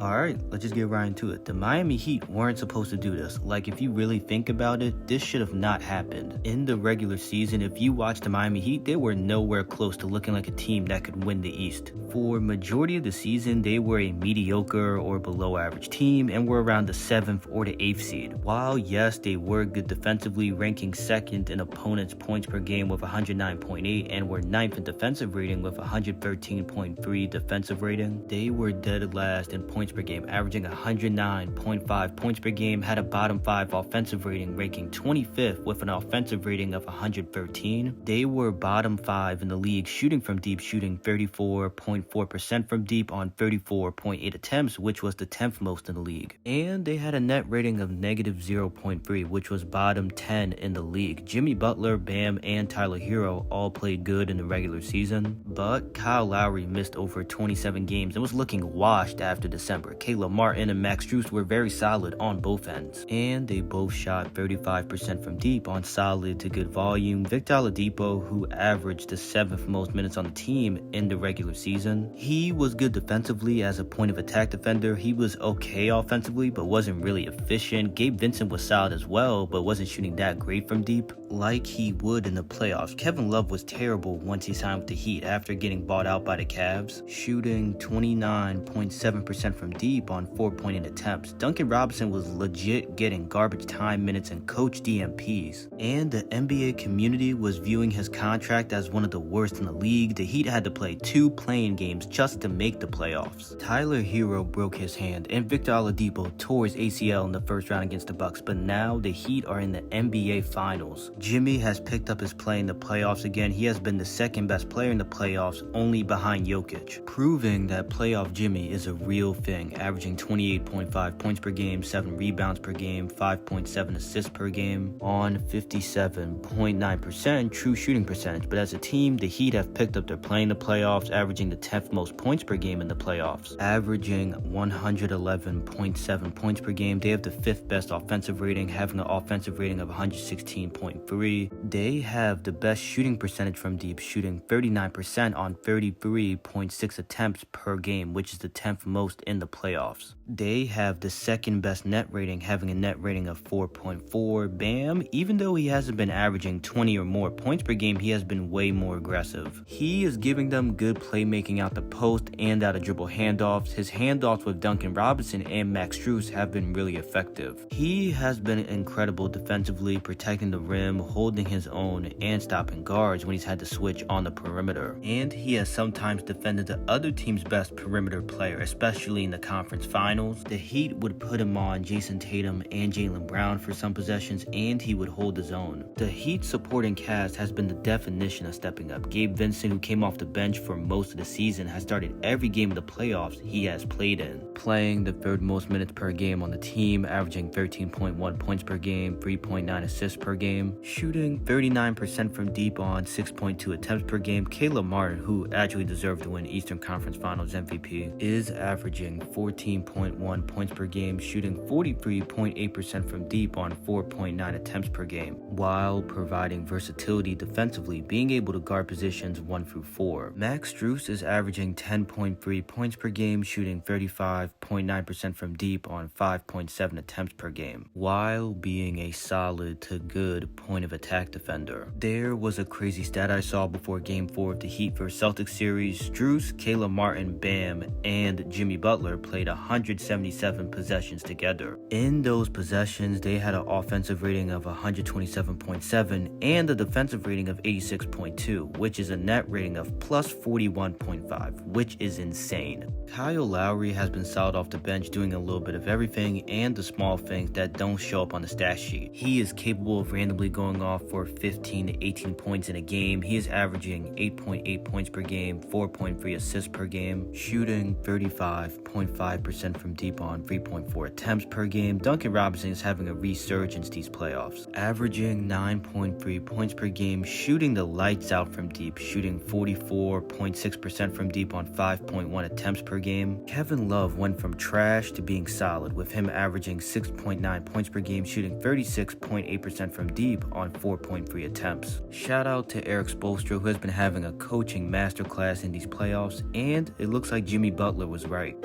Alright, let's just get right into it. The Miami Heat weren't supposed to do this. Like, if you really think about it, this should have not happened. In the regular season, if you watch the Miami Heat, they were nowhere close to looking like a team that could win the East. For majority of the season, they were a mediocre or below average team and were around the 7th or the 8th seed. While yes, they were good defensively, ranking 2nd in opponents' points per game with 109.8 and were 9th in defensive rating with 113.3 defensive rating, they were dead last in points per game, averaging 109.5 points per game, had a bottom 5 offensive rating, ranking 25th with an offensive rating of 113. They were bottom 5 in the league shooting from deep, shooting 34.4% from deep on 34.8 attempts, which was the 10th most in the league. And they had a net rating of negative 0.3, which was bottom 10 in the league. Jimmy Butler, Bam, and Tyler Hero all played good in the regular season, but Kyle Lowry missed over 27 games and was looking washed after December. Caleb Martin and Max Strus were very solid on both ends, and they both shot 35% from deep on solid to good volume. Victor Oladipo, who averaged the 7th most minutes on the team in the regular season, he was good defensively as a point of attack defender. He was okay offensively, but wasn't really efficient. Gabe Vincent was solid as well, but wasn't shooting that great from deep like he would in the playoffs. Kevin Love was terrible once he signed with the Heat after getting bought out by the Cavs, shooting 29.7% from deep on 4.8 attempts. Duncan Robinson was legit getting garbage time minutes and coach DMPs. And the NBA community was viewing his contract as one of the worst in the league. The Heat had to play 2 play-in games just to make the playoffs. Tyler Hero broke his hand and Victor Oladipo tore his ACL in the first round against the Bucks, but now the Heat are in the NBA Finals. Jimmy has picked up his play in the playoffs again. He has been the second best player in the playoffs, only behind Jokic, proving that playoff Jimmy is a real thing, averaging 28.5 points per game, 7 rebounds per game, 5.7 assists per game on 57.9% true shooting percentage. But as a team, the Heat have picked up their play in the playoffs, averaging the 10th most points per game in the playoffs, averaging 111.7 points per game. They have the 5th best offensive rating, having an offensive rating of 116.3. They have the best shooting percentage from deep, shooting 39% on 33.6 attempts per game, which is the 10th most in the playoffs. They have the 2nd best net rating, having a net rating of 4.4. Bam, even though he hasn't been averaging 20 or more points per game, he has been way more aggressive. He is giving them good playmaking out the post and out of dribble handoffs. His handoffs with Duncan Robinson and Max Strus have been really effective. He has been incredible defensively, protecting the rim, holding his own, and stopping guards when he's had to switch on the perimeter. And he has sometimes defended the other team's best perimeter player, especially in the conference finals. The Heat would put him on Jason Tatum and Jaylen Brown for some possessions, and he would hold his own. The Heat supporting cast has been the definition of stepping up. Gabe Vincent, who came off the bench for most of the season, has started every game of the playoffs he has played in, playing the 3rd most minutes per game on the team, averaging 13.1 points per game, 3.9 assists per game, shooting 39% from deep on 6.2 attempts per game. Caleb Martin, who actually deserved to win Eastern Conference Finals MVP, is averaging 14.1 points per game, shooting 43.8% from deep on 4.9 attempts per game, while providing versatility defensively, being able to guard positions 1 through 4. Max Strus is averaging 10.3 points per game, shooting 35.9% from deep on 5.7 attempts per game, while being a solid to good point of attack defender. There was a crazy stat I saw before Game 4 of the Heat vs Celtics series. Strus, Caleb Martin, Bam, and Jimmy Butler played 177 possessions together. In those possessions, they had an offensive rating of 127.7 and a defensive rating of 86.2, which is a net rating of plus 41.5, which is insane. Kyle Lowry has been solid off the bench, doing a little bit of everything and the small things that don't show up on the stat sheet. He is capable of randomly going off for 15 to 18 points in a game. He is averaging 8.8 points per game, 4.3 assists per game, shooting 35.5% from deep on 3.4 attempts per game. Duncan Robinson is having a resurgence these playoffs, averaging 9.3 points per game, shooting the lights out from deep, shooting 44.6% from deep on 5.1 attempts per game. Kevin Love went from trash to being solid, with him averaging 6.9 points per game, shooting 36.8% from deep on 4.3 attempts. Shout out to Eric Spoelstra, who has been having a coaching masterclass in these playoffs, and it looks like Jimmy Butler was right.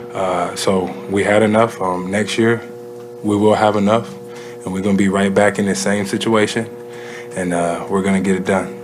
So we had enough. Next year, we will have enough, and we're going to be right back in the same situation, and we're going to get it done.